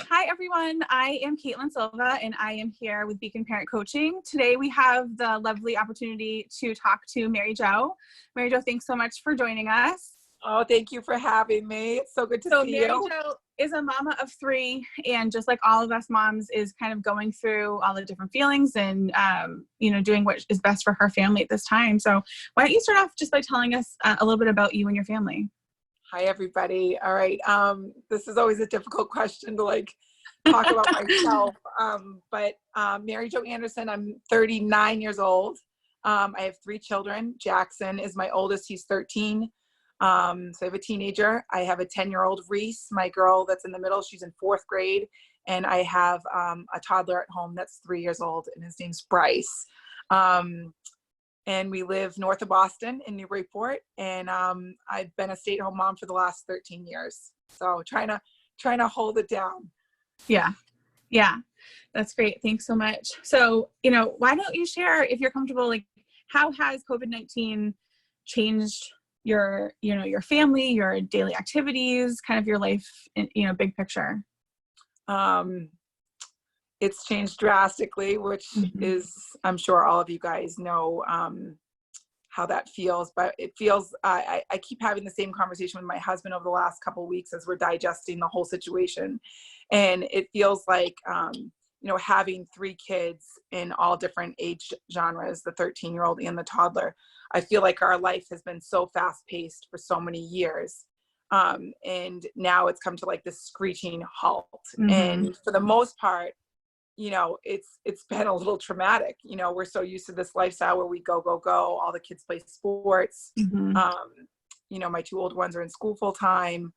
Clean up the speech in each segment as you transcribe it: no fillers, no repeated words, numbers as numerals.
Hi, everyone. I am Caitlin Silva, and I am here with Beacon Parent Coaching. Today, we have the lovely opportunity to talk to MaryJo. MaryJo, thanks so much for joining us. Oh, thank you for having me. It's so good to see you. MaryJo is a mama of 3, and just like all of us moms, is kind of going through all the different feelings and, doing what is best for her family at this time. So why don't you start off just by telling us a little bit about you and your family? Hi, everybody. All right. This is always a difficult question to talk about myself. But MaryJo Anderson, I'm 39 years old. I have 3 children. Jackson is my oldest. He's 13. So I have a teenager. I have a 10-year-old Reese, my girl that's in the middle. She's in 4th grade. And I have a toddler at home that's 3 years old, and his name's Bryce. And we live north of Boston in Newburyport. And I've been a stay-at-home mom for the last 13 years. So trying to hold it down. Yeah. That's great. Thanks so much. So, why don't you share, if you're comfortable, how has COVID-19 changed your family, your daily activities, kind of your life, big picture? It's changed drastically, which is, I'm sure all of you guys know how that feels, but it feels, I keep having the same conversation with my husband over the last couple of weeks as we're digesting the whole situation. And it feels like, having 3 kids in all different age genres, the 13-year-old and the toddler, I feel like our life has been so fast paced for so many years. And now it's come to this screeching halt. And for the most part, it's been a little traumatic. We're so used to this lifestyle where we go. All the kids play sports. My 2 old ones are in school full time.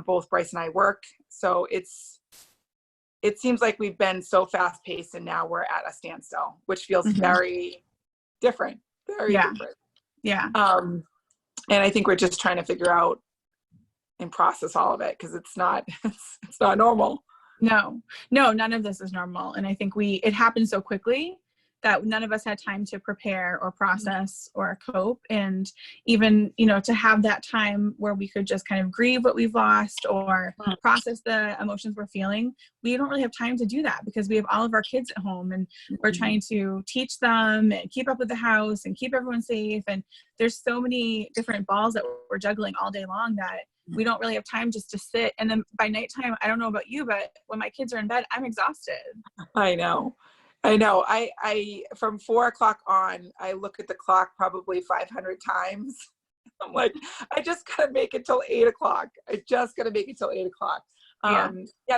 Both Bryce and I work. So it seems like we've been so fast paced, and now we're at a standstill, which feels very different, different. Yeah. And I think we're just trying to figure out and process all of it, because it's not normal. No, none of this is normal. And I think it happened so quickly that none of us had time to prepare or process or cope. And even, to have that time where we could just kind of grieve what we've lost or process the emotions we're feeling, we don't really have time to do that because we have all of our kids at home, and we're trying to teach them and keep up with the house and keep everyone safe. And there's so many different balls that we're juggling all day long that we don't really have time just to sit. And then by nighttime, I don't know about you, but when my kids are in bed, I'm exhausted. I know. I from 4 o'clock on, I look at the clock probably 500 times. I'm like, I just gotta make it till 8 o'clock. Yeah,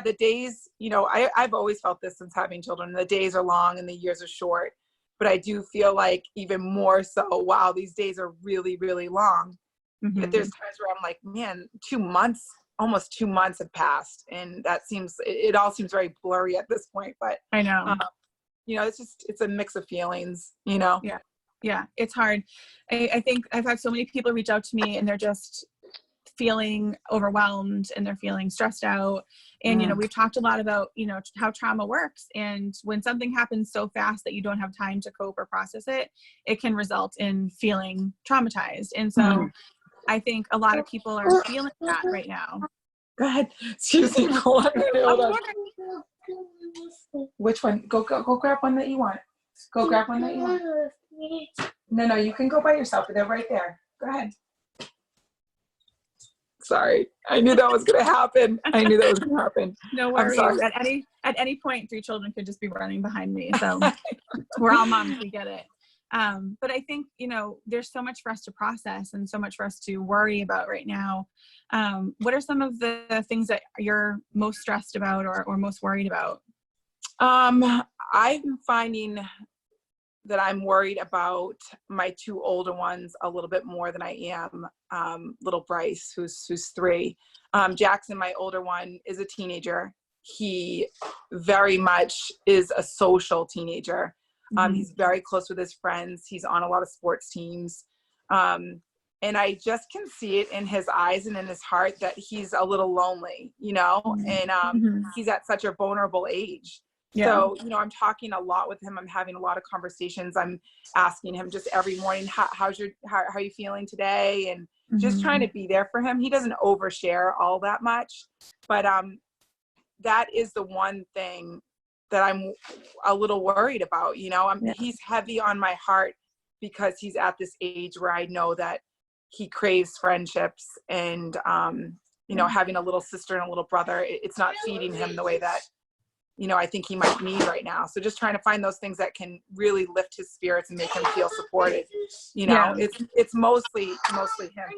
the days, I've always felt this since having children. The days are long and the years are short, but I do feel like even more so, wow, these days are really, really long. But there's times where I'm like, man, 2 months, almost 2 months have passed. And it all seems very blurry at this point, but I know. It's a mix of feelings, Yeah, it's hard. I think I've had so many people reach out to me, and they're just feeling overwhelmed and they're feeling stressed out. And, we've talked a lot about, how trauma works. And when something happens so fast that you don't have time to cope or process it, it can result in feeling traumatized. And so I think a lot of people are feeling that right now. Go ahead. Excuse me. Hold on. Which one? Go grab one that you want. Go grab one that you want. No, you can go by yourself. They're right there. Go ahead. Sorry. I knew that was going to happen. No worries. I'm sorry. At any point, 3 children could just be running behind me. So we're all moms. We get it. But I think, there's so much for us to process and so much for us to worry about right now. What are some of the things that you're most stressed about or most worried about? I'm finding that I'm worried about my 2 older ones a little bit more than I am little Bryce, who's 3. Jackson, my older one, is a teenager. He very much is a social teenager. He's very close with his friends. He's on a lot of sports teams. And I just can see it in his eyes and in his heart that he's a little lonely, and he's at such a vulnerable age. Yeah. So, I'm talking a lot with him. I'm having a lot of conversations. I'm asking him just every morning, how are you feeling today? And just trying to be there for him. He doesn't overshare all that much, but that is the one thing that I'm a little worried about. You know, he's heavy on my heart because he's at this age where I know that he craves friendships, and, you know, having a little sister and a little brother, it's not feeding him the way that, you know, I think he might need right now. So just trying to find those things that can really lift his spirits and make him feel supported. You know, it's mostly him.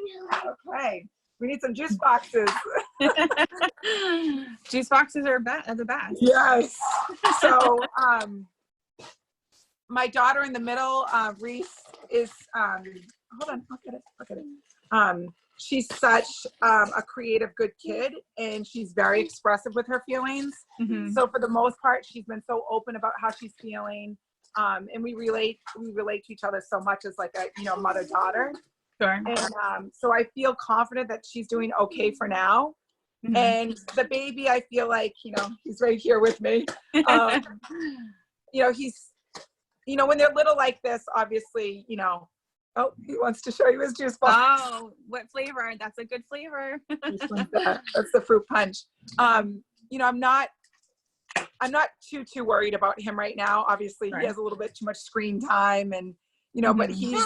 Okay. We need some juice boxes. Juice boxes are the best. Yes. So, my daughter in the middle, Reese, is, hold on, look at it. She's such a creative, good kid, and she's very expressive with her feelings. Mm-hmm. So for the most part, she's been so open about how she's feeling. And we relate to each other so much as like a, you know, mother-daughter. Sure. And so I feel confident that she's doing okay for now. Mm-hmm. And the baby, I feel like, you know, he's right here with me. You know, he's, you know, when they're little like this, obviously, you know, oh, he wants to show you his juice box. Oh, what flavor? That's a good flavor. That's the fruit punch. You know, I'm not too worried about him right now. Obviously, right. He has a little bit too much screen time, and, you know, but he's,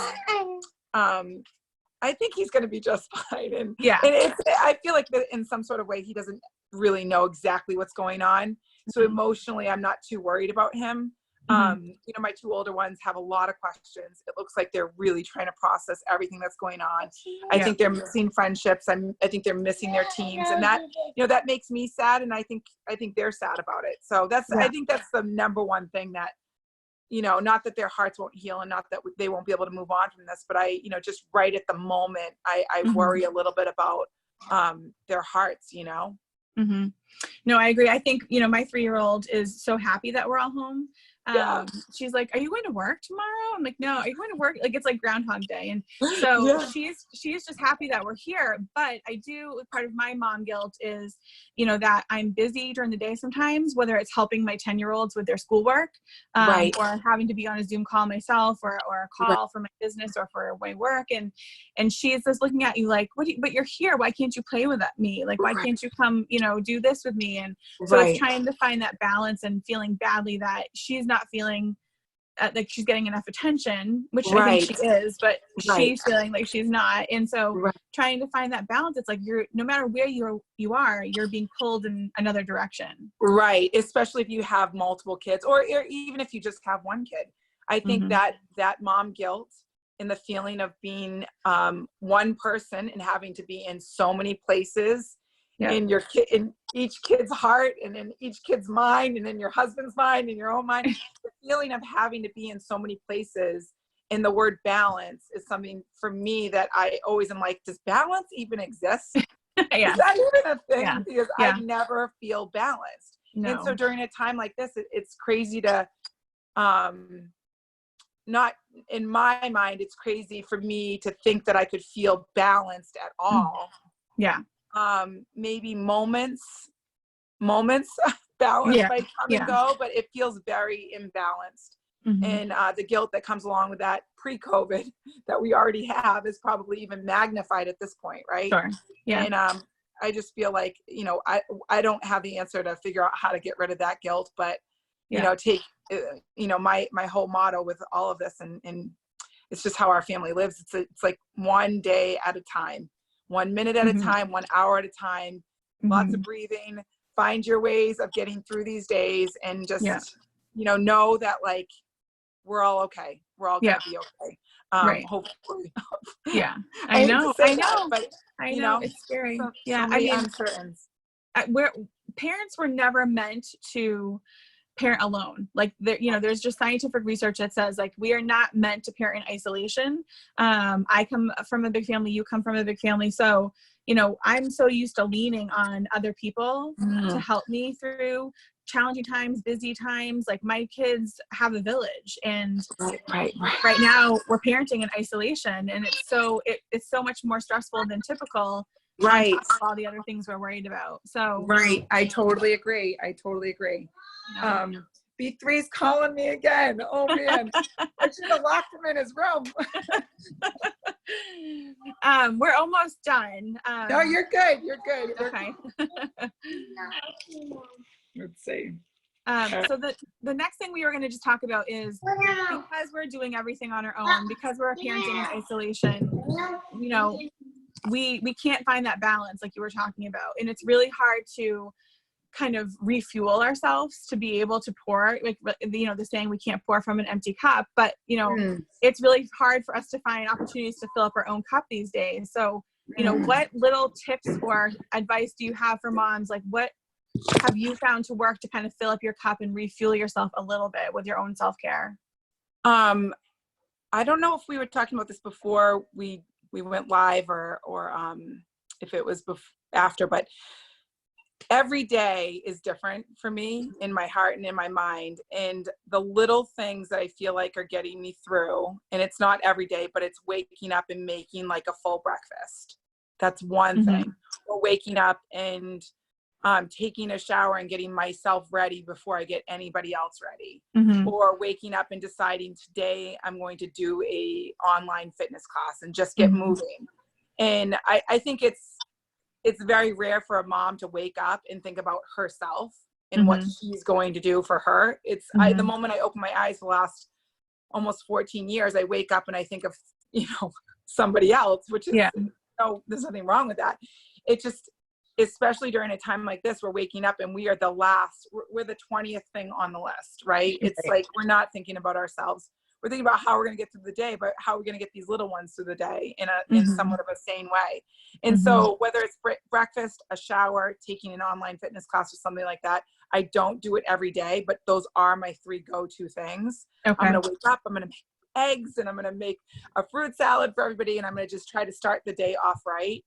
I think he's going to be just fine. And yeah, and I feel like that in some sort of way, he doesn't really know exactly what's going on. So emotionally, I'm not too worried about him. You know, my two older ones have a lot of questions. It looks like they're really trying to process everything that's going on. I think they're missing friendships. I think they're missing their teams, and that, you know, that makes me sad. And I think they're sad about it. So I think that's the number one thing that, you know, not that their hearts won't heal and not that they won't be able to move on from this, but I, you know, just right at the moment, I worry a little bit about their hearts, you know? Mm-hmm. No, I agree. I think, you know, my 3-year-old is so happy that we're all home. She's like, are you going to work tomorrow? I'm like, no. Are you going to work? Like, it's like Groundhog Day. And so she's just happy that we're here. But I do, part of my mom guilt is, you know, that I'm busy during the day sometimes, whether it's helping my 10-year-olds with their schoolwork, or having to be on a Zoom call myself, or a call for my business or for my work. And she's just looking at you like, but you're here. Why can't you play with me? Like, why can't you come, you know, do this with me? And so it's trying to find that balance and feeling badly that she's not feeling like she's getting enough attention, which I think she is, but she's feeling like she's not. And so trying to find that balance, it's like no matter where you are, you're being pulled in another direction. Right. Especially if you have multiple kids, or even if you just have one kid. I think that mom guilt and the feeling of being one person and having to be in so many places, in your kid, in each kid's heart, and in each kid's mind, and in your husband's mind, and your own mind, the feeling of having to be in so many places. And the word balance is something for me that I always am like, does balance even exist? Is that even a thing? Because I never feel balanced. No. And so during a time like this, it's crazy to, not in my mind, it's crazy for me to think that I could feel balanced at all. Maybe moments balance might come and go, but it feels very imbalanced. And the guilt that comes along with that pre-COVID that we already have is probably even magnified at this point, right? Sure. Yeah. And I just feel like, you know, I don't have the answer to figure out how to get rid of that guilt, but you know, take, you know, my whole motto with all of this, and it's just how our family lives. It's like one day at a time. 1 minute at a time, 1 hour at a time, lots of breathing, find your ways of getting through these days, and just, you know that like, we're all okay. We're all going to be okay. Hopefully. I know. But I know it's scary. So I mean, uncertain. Parents were never meant to parent alone. Like there's just scientific research that says like we are not meant to parent in isolation. I come from a big family, you come from a big family, so you know I'm so used to leaning on other people to help me through challenging times, busy times. Like my kids have a village, and right now we're parenting in isolation, and it's so much more stressful than typical. Right. All the other things we're worried about. So I totally agree. B3's calling me again. Oh man, I should have locked him in his room. We're almost done. No, you're good. You're good. Okay. Let's see. So the next thing we were going to just talk about is, because we're doing everything on our own, because we're parenting in isolation, you know, we can't find that balance like you were talking about. And it's really hard to kind of refuel ourselves to be able to pour, like, you know, the saying, we can't pour from an empty cup, but, you know, it's really hard for us to find opportunities to fill up our own cup these days. So, you know, what little tips or advice do you have for moms? Like, what have you found to work to kind of fill up your cup and refuel yourself a little bit with your own self-care? I don't know if we were talking about this before we went live or if it was after, but every day is different for me in my heart and in my mind. And the little things that I feel like are getting me through, and it's not every day, but it's waking up and making like a full breakfast. That's one thing. Or waking up and taking a shower and getting myself ready before I get anybody else ready. Or waking up and deciding today I'm going to do a online fitness class and just get moving. And I think it's very rare for a mom to wake up and think about herself and what she's going to do for her. It's the moment I open my eyes, the last almost 14 years, I wake up and I think of, you know, somebody else, which is, no, there's nothing wrong with that. It just, especially during a time like this, we're waking up and we are we're the 20th thing on the list, right? It's like, we're not thinking about ourselves. We're thinking about how we're going to get through the day, but how are we going to get these little ones through the day in somewhat of a sane way? And so whether it's breakfast, a shower, taking an online fitness class or something like that, I don't do it every day, but those are my 3 go-to things. I'm going to wake up, I'm going to make eggs, and I'm going to make a fruit salad for everybody. And I'm going to just try to start the day off right.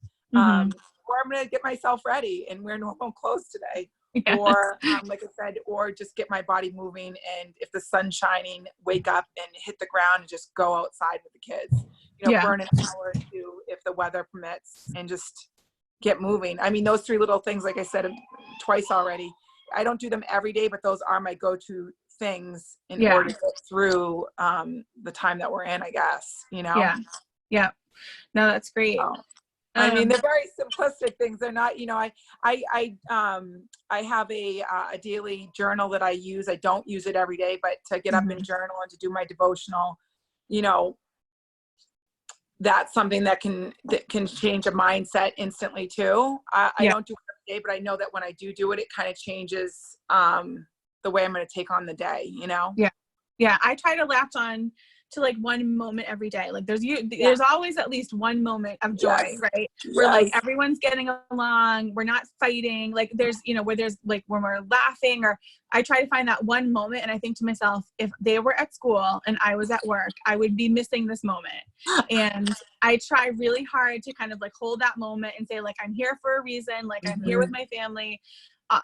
Or I'm going to get myself ready and wear normal clothes today. Or like I said, or just get my body moving, and if the sun's shining, wake up and hit the ground and just go outside with the kids, you know, burn an hour or 2 if the weather permits, and just get moving. I mean, those 3 little things, like I said twice already, I don't do them every day, but those are my go-to things in order to get through the time that we're in, I guess, you know? No, that's great. I mean, they're very simplistic things. They're not, you know, I have a daily journal that I use. I don't use it every day, but to get up and journal and to do my devotional, you know, that's something that can change a mindset instantly too. I don't do it every day, but I know that when I do it, it kind of changes the way I'm going to take on the day, you know? Yeah. I try to latch on to like one moment every day. Like there's always at least one moment of joy, right? Where like everyone's getting along, we're not fighting. Like there's, you know, where there's like when we're laughing, or I try to find that one moment. And I think to myself, if they were at school and I was at work, I would be missing this moment. And I try really hard to kind of like hold that moment and say, like, I'm here for a reason. Like I'm here with my family.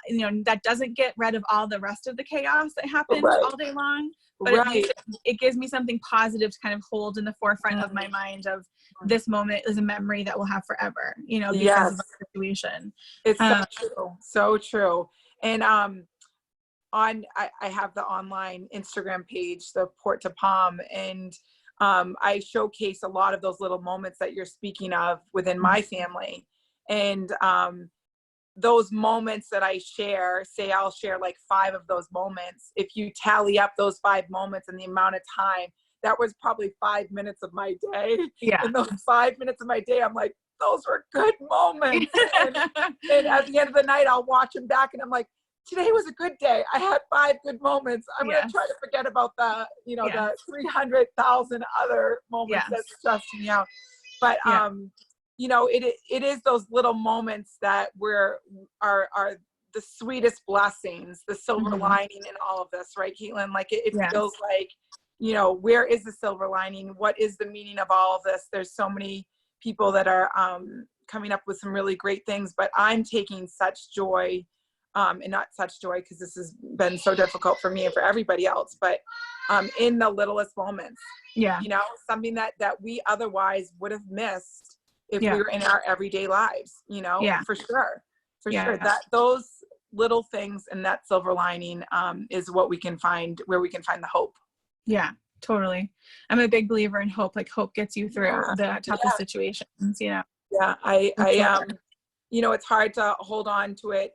You know, that doesn't get rid of all the rest of the chaos that happens all day long. But at least it gives me something positive to kind of hold in the forefront of my mind of this moment is a memory that we'll have forever, you know, because of the situation. It's so true. So true. And I have the online Instagram page, the Port to Palm, and I showcase a lot of those little moments that you're speaking of within my family. And those moments that I share, say I'll share like 5 of those moments. If you tally up those 5 moments and the amount of time, that was probably 5 minutes of my day. And those 5 minutes of my day, I'm like, those were good moments. and at the end of the night, I'll watch them back and I'm like, today was a good day. I had 5 good moments. I'm going to try to forget about the, you know, the 300,000 other moments that stressed me out. But, you know, it is those little moments that are the sweetest blessings, the silver lining in all of this, right, Caitlin? Like it feels like, you know, where is the silver lining? What is the meaning of all of this? There's so many people that are coming up with some really great things, but I'm taking such joy, and not such joy because this has been so difficult for me and for everybody else, but in the littlest moments, you know, something that we otherwise would have missed if we were in our everyday lives, you know, for sure. That those little things and that silver lining is what we can find, where we can find the hope. Yeah. Totally. I'm a big believer in hope. Like hope gets you through the toughest situations, you know? Yeah. You know, it's hard to hold on to it.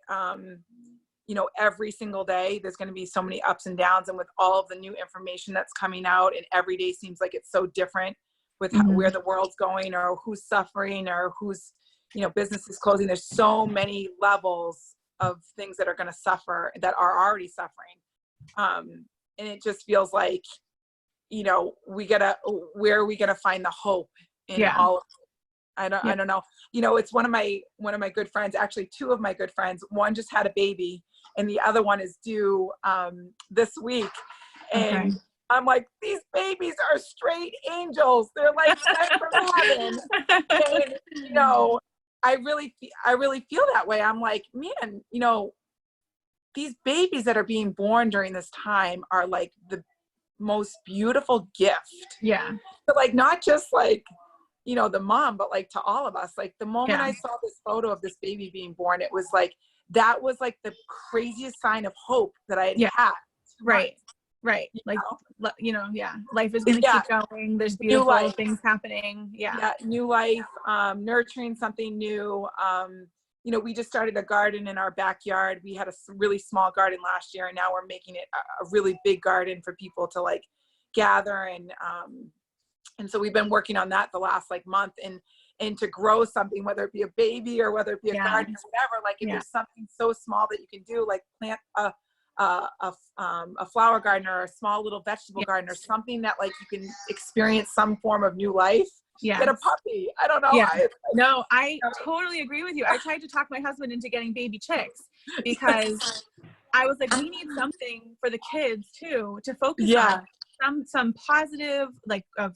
You know, every single day, there's going to be so many ups and downs. And with all of the new information that's coming out, and every day seems like it's so different with where the world's going, or who's suffering, or who's, you know, business is closing. There's so many levels of things that are going to suffer, that are already suffering. And it just feels like, you know, where are we gonna find the hope in all of it? I don't know. You know, it's one of my good friends, actually two of my good friends. One just had a baby and the other one is due this week. And I'm like, these babies are straight angels. They're like sent from heaven. And, you know, I really feel that way. I'm like, man, you know, these babies that are being born during this time are like the most beautiful gift. Yeah. But like, not just like, you know, the mom, but like to all of us. Like the moment I saw this photo of this baby being born, it was like, that was like the craziest sign of hope that I had had. Right. Like, you know, life is going to keep going. There's beautiful things happening. Yeah. New life, nurturing something new. You know, we just started a garden in our backyard. We had a really small garden last year, and now we're making it a really big garden for people to like gather. And so we've been working on that the last like month, and to grow something, whether it be a baby or whether it be a garden or whatever, like if there's something so small that you can do, like plant a flower garden or a small little vegetable garden, or something that like you can experience some form of new life. Get a puppy. I don't know. I totally agree with you. I tried to talk my husband into getting baby chicks because I was like, we need something for the kids too, to focus on some positive, like of,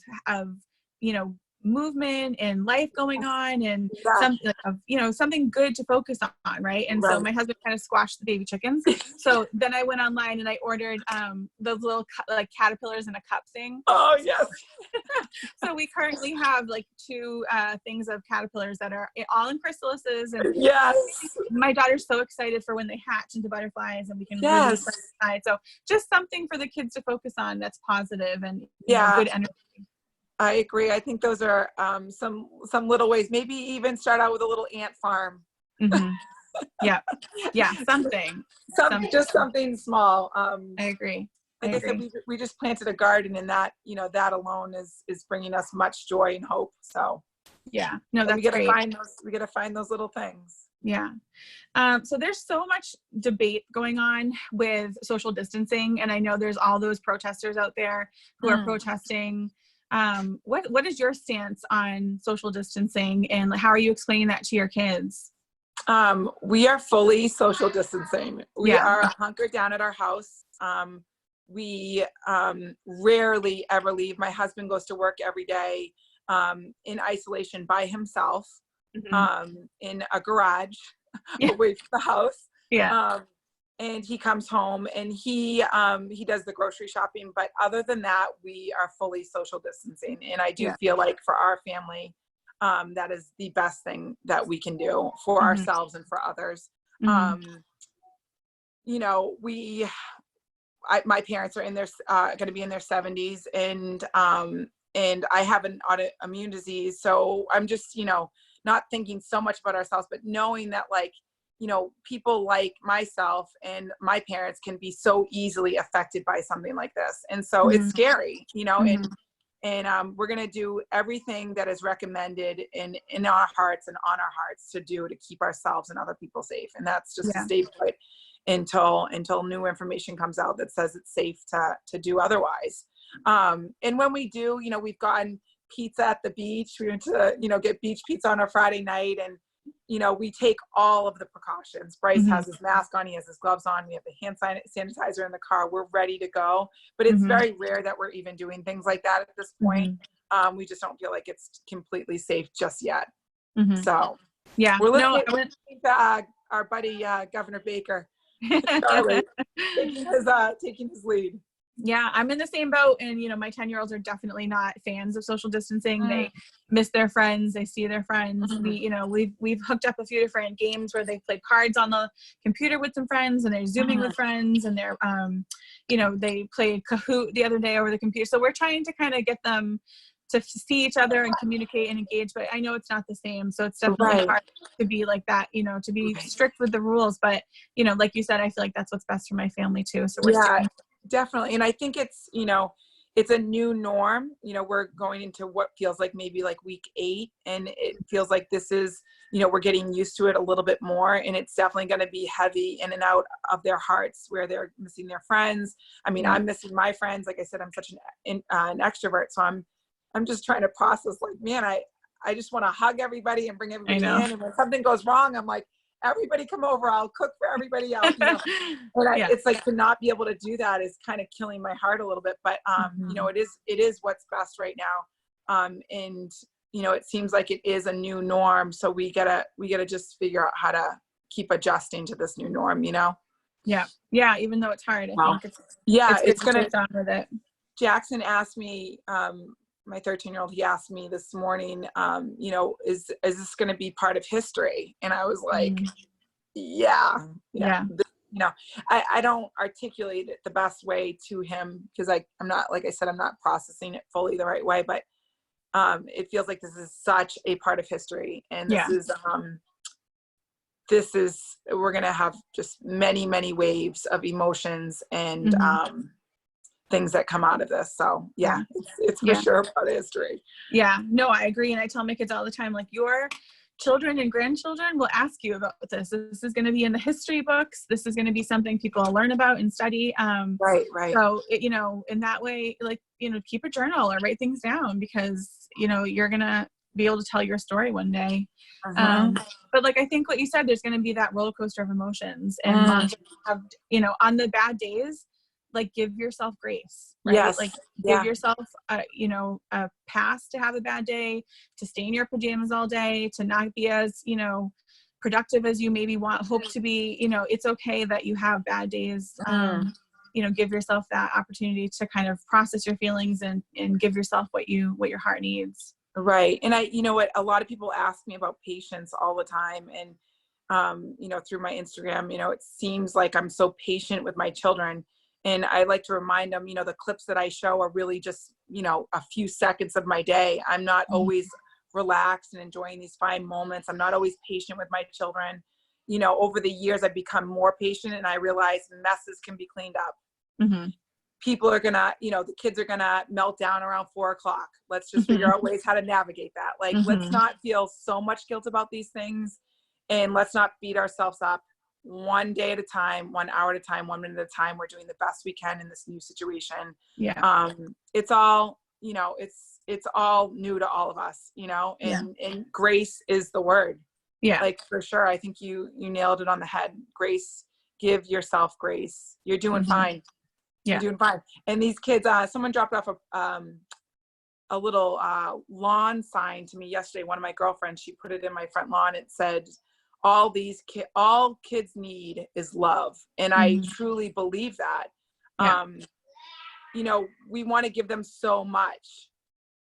you know, movement and life going on, and something of, you know, something good to focus on. Right. And so my husband kind of squashed the baby chickens. So then I went online and I ordered those little like caterpillars in a cup thing. Oh yes. So we currently have like 2 things of caterpillars that are all in chrysalises, and my daughter's so excited for when they hatch into butterflies and we can release them inside. So just something for the kids to focus on that's positive and you know, good energy. I agree. I think those are some little ways. Maybe even start out with a little ant farm. Something. Just something small. I agree. Like I said, we just planted a garden, and that, you know, that alone is bringing us much joy and hope. So that's we gotta great. we gotta find those little things. So there's so much debate going on with social distancing, and I know there's all those protesters out there who are protesting. What is your stance on social distancing, and how are you explaining that to your kids? We are fully social distancing. We are hunkered down at our house. We rarely ever leave. My husband goes to work every day in isolation by himself, in a garage away from the house. And he comes home and he does the grocery shopping. But other than that, we are fully social distancing. And I do feel like for our family, that is the best thing that we can do for ourselves and for others. You know, my parents are going to be in their 70s, and I have an autoimmune disease. So I'm just, you know, not thinking so much about ourselves, but knowing that, like, you know, people like myself and my parents can be so easily affected by something like this. And so it's scary, you know, and we're going to do everything that is recommended in our hearts and on our hearts to do to keep ourselves and other people safe. And that's just to stay put until new information comes out that says it's safe to do otherwise. And when we do, you know, we've gotten pizza at the beach. We went to, you know, get beach pizza on a Friday night, and, you know, we take all of the precautions. Bryce has his mask on, he has his gloves on, we have the hand sanitizer in the car, we're ready to go. But it's very rare that we're even doing things like that at this point. We just don't feel like it's completely safe just yet. So we're listening to our buddy Governor Baker, Charlie, taking his lead. Yeah, I'm in the same boat. And, my 10-year-olds are definitely not fans of social distancing. They miss their friends. They see their friends. We've hooked up a few different games where they play cards on the computer with some friends, and they're Zooming with friends, and they're, they played Kahoot the other day over the computer. So we're trying to kind of get them to see each other and communicate and engage, but I know it's not the same. So it's definitely hard to be like that, to be strict with the rules. But, like you said, I feel like that's what's best for my family too. So we're sticking. Definitely. And I think it's, it's a new norm. We're going into what feels like maybe like week 8, and it feels like this is, we're getting used to it a little bit more, and it's definitely going to be heavy in and out of their hearts where they're missing their friends. I mean, I'm missing my friends. Like I said, I'm such an extrovert. So I'm just trying to process, like, man, I just want to hug everybody and bring everybody in. And when something goes wrong, I'm like, everybody come over, I'll cook for everybody else. And it's like, to not be able to do that is kind of killing my heart a little bit, but it is what's best right now. And it seems like it is a new norm. So we gotta just figure out how to keep adjusting to this new norm, Yeah. Even though it's hard, I think it's gonna get on with it. Jackson asked me, my 13-year-old, he asked me this morning, is this going to be part of history? And I was like, yeah. I don't articulate it the best way to him because I'm not, like I said, I'm not processing it fully the right way, but it feels like this is such a part of history. And this is, we're going to have just many, many waves of emotions and, things that come out of this. So it's for sure part of history. Yeah, no, I agree. And I tell my kids all the time, like, your children and grandchildren will ask you about this. This is going to be in the history books. This is going to be something people will learn about and study. Right. So, in that way, like, keep a journal or write things down because, you're going to be able to tell your story one day. But like, I think what you said, there's going to be that roller coaster of emotions and have, on the bad days, like, give yourself grace, right? Yes. Like, give yourself a pass to have a bad day, to stay in your pajamas all day, to not be as, productive as you maybe hope to be. It's okay that you have bad days. Give yourself that opportunity to kind of process your feelings and give yourself what your heart needs. Right. And a lot of people ask me about patience all the time. And, through my Instagram, it seems like I'm so patient with my children. And I like to remind them, the clips that I show are really just, a few seconds of my day. I'm not always relaxed and enjoying these fine moments. I'm not always patient with my children. Over the years, I've become more patient, and I realize messes can be cleaned up. People are gonna, the kids are gonna melt down around 4 o'clock. Let's just figure out ways how to navigate that. Like, let's not feel so much guilt about these things, and let's not beat ourselves up. One day at a time, 1 hour at a time, 1 minute at a time. We're doing the best we can in this new situation. It's all, it's all new to all of us, and grace is the word. Like, for sure. I think you nailed it on the head. Grace, give yourself grace. You're doing fine. You're doing fine. And these kids, someone dropped off a little lawn sign to me yesterday. One of my girlfriends, she put it in my front lawn. It said, all kids need is love. And I truly believe that. We want to give them so much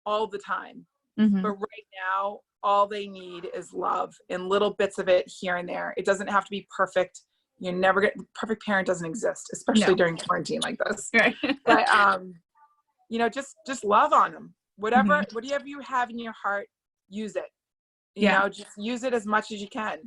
all the time, but right now, all they need is love and little bits of it here and there. It doesn't have to be perfect. You're never going perfect parent doesn't exist, especially during quarantine like this. But, just love on them. Whatever you have in your heart, use it. Just use it as much as you can.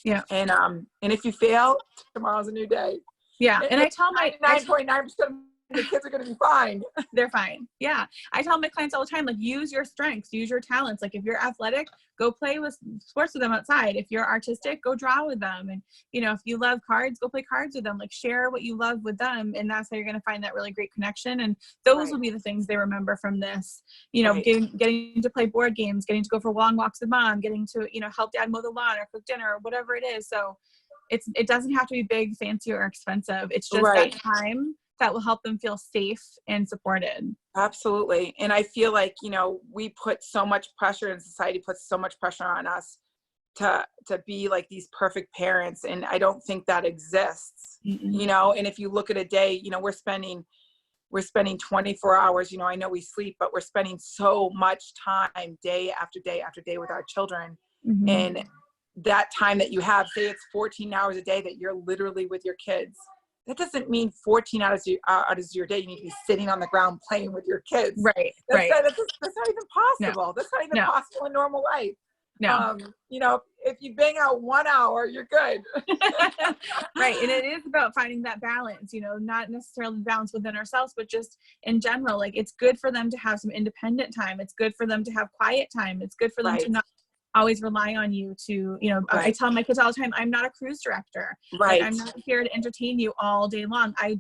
And if you fail, tomorrow's a new day. And I tell my 9.9% of the kids are going to be fine. They're fine. I tell my clients all the time, like, use your strengths, use your talents. Like, if you're athletic, go play with sports with them outside. If you're artistic, go draw with them. And, if you love cards, go play cards with them. Like, share what you love with them. And that's how you're going to find that really great connection. And those will be the things they remember from this, getting to play board games, getting to go for long walks with mom, getting to, help dad mow the lawn or cook dinner or whatever it is. So it doesn't have to be big, fancy, or expensive. It's just that time that will help them feel safe and supported. Absolutely. And I feel like, we put so much pressure, and society puts so much pressure on us to be like these perfect parents. And I don't think that exists, and if you look at a day, we're spending, we're spending 24 hours, I know we sleep, but we're spending so much time day after day after day with our children. Mm-hmm. And that time that you have, say it's 14 hours a day that you're literally with your kids. That doesn't mean 14 hours out of your day you need to be sitting on the ground playing with your kids. Right. That's not even possible. No. That's not even possible in normal life. No. If you bang out 1 hour, you're good. Right. And it is about finding that balance, not necessarily balance within ourselves, but just in general. Like, it's good for them to have some independent time. It's good for them to have quiet time. It's good for them to not always rely on you to, I tell my kids all the time, I'm not a cruise director. Right. Like, I'm not here to entertain you all day long. I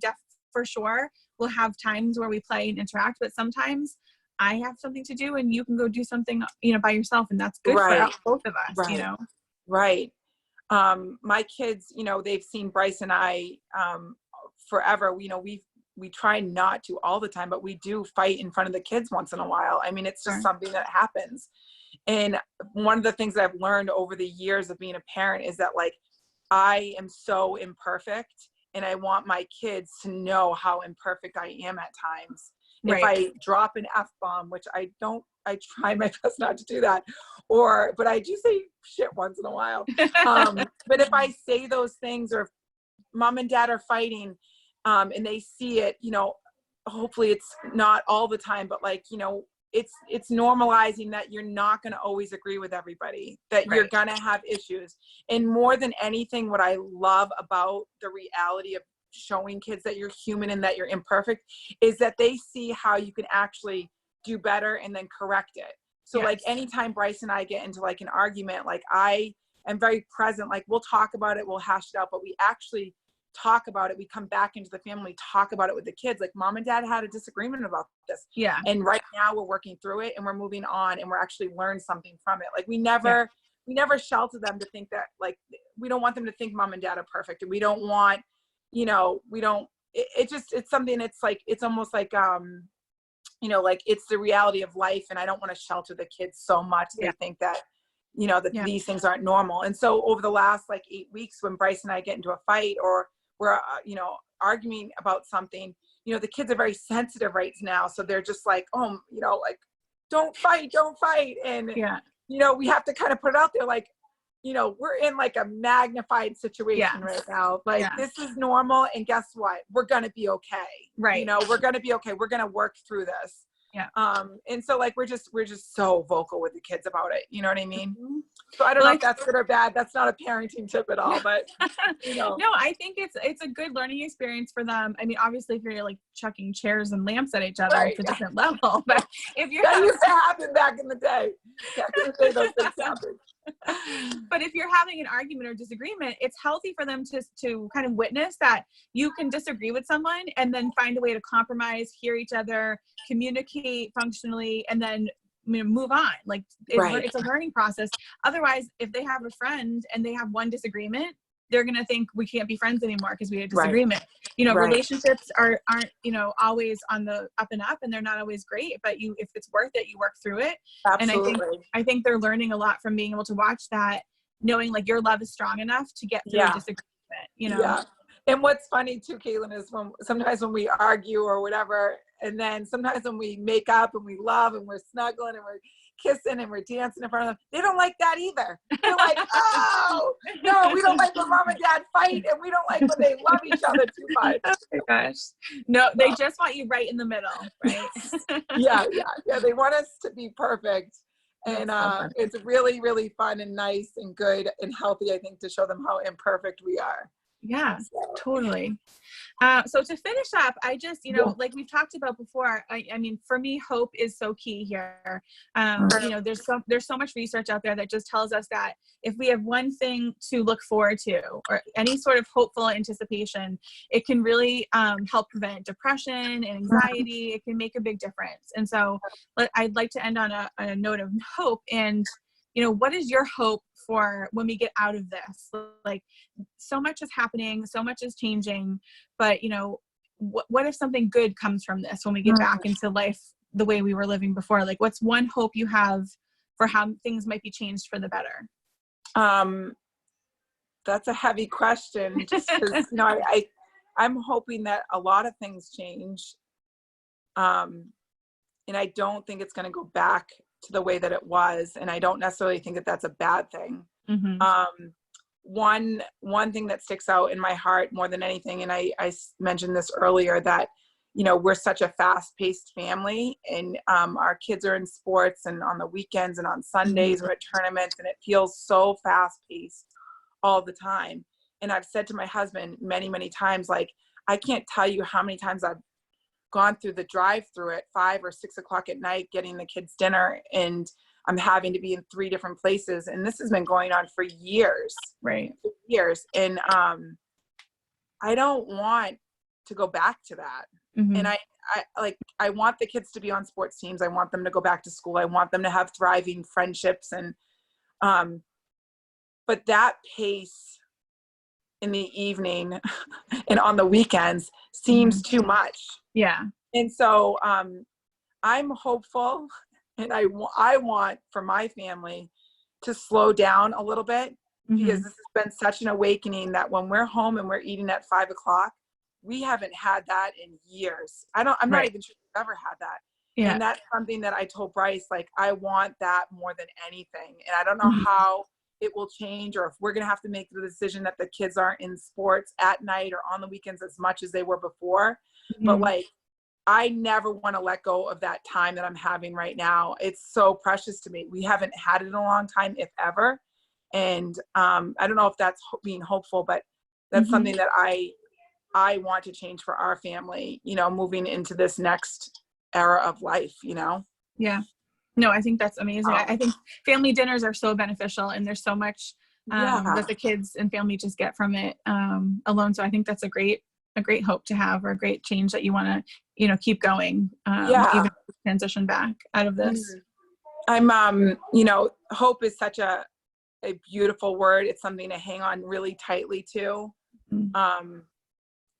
for sure will have times where we play and interact, but sometimes I have something to do and you can go do something, by yourself. And that's good for both of us, Right. My kids, they've seen Bryce and I forever. We try not to all the time, but we do fight in front of the kids once in a while. I mean, it's just something that happens. And one of the things that I've learned over the years of being a parent is that, like, I am so imperfect and I want my kids to know how imperfect I am at times. If I drop an F-bomb, which I don't, I try my best not to do that, but I do say shit once in a while. But if I say those things, or if mom and dad are fighting, and they see it, hopefully it's not all the time, but it's normalizing that you're not going to always agree with everybody, that you're going to have issues. And more than anything, what I love about the reality of showing kids that you're human and that you're imperfect is that they see how you can actually do better and then correct it. So like anytime Bryce and I get into like an argument, like I am very present, like we'll talk about it, we'll hash it out, but we actually talk about it. We come back into the family, talk about it with the kids. Like, mom and dad had a disagreement about this. Yeah. And right now we're working through it and we're moving on and we're actually learned something from it. Like we never shelter them to think that, like, we don't want them to think mom and dad are perfect. And we don't want, it's something, it's like, it's almost like, like it's the reality of life. And I don't want to shelter the kids so much. They think that, that these things aren't normal. And so over the last like 8 weeks, when Bryce and I get into a fight or we're, arguing about something, the kids are very sensitive right now. So they're just like, oh, like, don't fight. And, we have to kind of put it out there. Like, we're in like a magnified situation right now. Like this is normal. And guess what? We're going to be okay. Right. We're going to be okay. We're going to work through this. Yeah. And so like, we're just so vocal with the kids about it. You know what I mean? Mm-hmm. So I don't know if that's good or bad. That's not a parenting tip at all, but No, I think it's a good learning experience for them. I mean, obviously if you're like chucking chairs and lamps at each other, it's a different level, but if you're that used to happen back in the day. Those things happen. But if you're having an argument or disagreement, it's healthy for them to kind of witness that you can disagree with someone and then find a way to compromise, hear each other, communicate functionally, and then move on. Like it's a learning process. Otherwise, if they have a friend and they have one disagreement, they're going to think we can't be friends anymore because we had a disagreement. Relationships aren't, always on the up and up, and they're not always great, but if it's worth it, you work through it. Absolutely. And I think they're learning a lot from being able to watch that, knowing like your love is strong enough to get through a disagreement, Yeah. And what's funny too, Caitlin, is sometimes when we argue or whatever, and then sometimes when we make up and we love and we're snuggling and we're kissing and we're dancing in front of them, they don't like that either. They're like, oh, no, we don't like when mom and dad fight, and we don't like when they love each other too much. Oh my gosh. No, they just want you right in the middle, right? Yeah. They want us to be perfect. And it's really, really fun and nice and good and healthy, I think, to show them how imperfect we are. Yeah, totally. So to finish up, I just, like we've talked about before, I mean, for me, hope is so key here. There's so much research out there that just tells us that if we have one thing to look forward to or any sort of hopeful anticipation, it can really help prevent depression and anxiety. It can make a big difference. And so I'd like to end on a note of hope. And what is your hope for when we get out of this? Like, so much is happening, so much is changing, but what if something good comes from this when we get back into life the way we were living before? Like, what's one hope you have for how things might be changed for the better? That's a heavy question, just because I'm hoping that a lot of things change. And I don't think it's going to go back to the way that it was. And I don't necessarily think that that's a bad thing. One thing that sticks out in my heart more than anything, and I mentioned this earlier, that, you know, we're such a fast-paced family, and our kids are in sports, and on the weekends and on Sundays we're at tournaments, and it feels so fast-paced all the time. And I've said to my husband many, many times, like, I can't tell you how many times I've gone through the drive-through at 5 or 6 o'clock at night getting the kids dinner, and I'm having to be in 3 different places, and this has been going on for years. Right. Years. And I don't want to go back to that. And I want the kids to be on sports teams. I want them to go back to school. I want them to have thriving friendships, and but that pace in the evening and on the weekends seems too much. Yeah. And so I'm hopeful, and I want for my family to slow down a little bit, because this has been such an awakening that when we're home and we're eating at 5 o'clock, we haven't had that in years. I'm not even sure we've ever had that. Yeah. And that's something that I told Bryce, like, I want that more than anything. And I don't know how it will change, or if we're going to have to make the decision that the kids aren't in sports at night or on the weekends as much as they were before. But like, I never want to let go of that time that I'm having right now. It's so precious to me. We haven't had it in a long time, if ever. And I don't know if that's being hopeful, but that's something that I want to change for our family, you know, moving into this next era of life, you know? Yeah. No, I think that's amazing. I think family dinners are so beneficial, and there's so much that the kids and family just get from it alone. So I think that's a great hope to have, or a great change that you want to, you know, keep going, even transition back out of this. I'm, you know, hope is such a beautiful word. It's something to hang on really tightly to.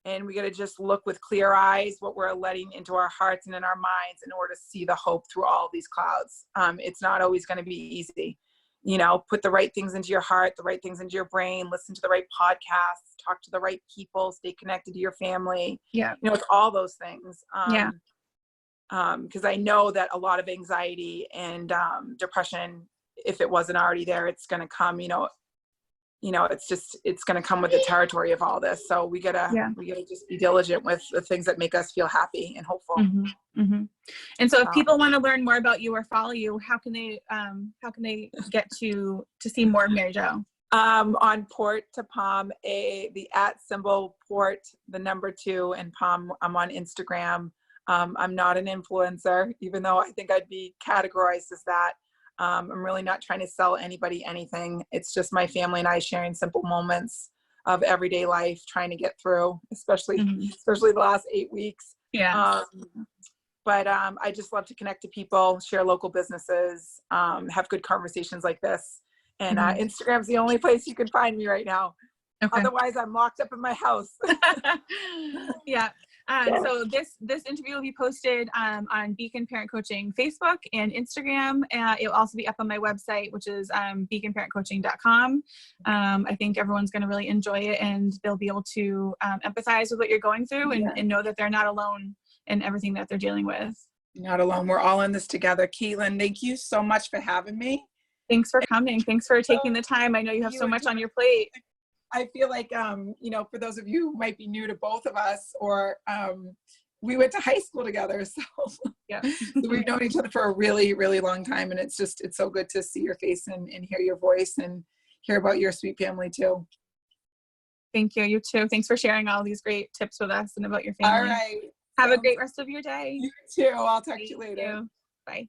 And we got to just look with clear eyes what we're letting into our hearts and in our minds in order to see the hope through all these clouds. It's not always going to be easy. You know, put the right things into your heart, the right things into your brain, listen to the right podcasts, talk to the right people, stay connected to your family. Yeah. You know, it's all those things. Because I know that a lot of anxiety and depression, if it wasn't already there, it's going to come, you know, it's going to come with the territory of all this. So we gotta just be diligent with the things that make us feel happy and hopeful. And so if people want to learn more about you or follow you, how can they get to see more of MaryJo? On Port to Palm, the @ Port, the number 2 and Palm, I'm on Instagram. I'm not an influencer, even though I think I'd be categorized as that. I'm really not trying to sell anybody anything. It's just my family and I sharing simple moments of everyday life, trying to get through, especially the last 8 weeks. Yeah. But I just love to connect to people, share local businesses, have good conversations like this. And Instagram's the only place you can find me right now. Okay. Otherwise, I'm locked up in my house. Yeah. So this interview will be posted on Beacon Parent Coaching Facebook and Instagram. It will also be up on my website, which is beaconparentcoaching.com. I think everyone's going to really enjoy it, and they'll be able to empathize with what you're going through, and know that they're not alone in everything that they're dealing with. Not alone. We're all in this together. Caitlin, thank you so much for having me. Thanks for coming. Thanks for taking the time. I know you have so much on your plate. I feel like, you know, for those of you who might be new to both of us, or we went to high school together. So, so we've known each other for a really, really long time. And it's so good to see your face and hear your voice and hear about your sweet family too. Thank you. You too. Thanks for sharing all these great tips with us and about your family. All right. Have a great rest of your day. You too. I'll talk to you later. Bye.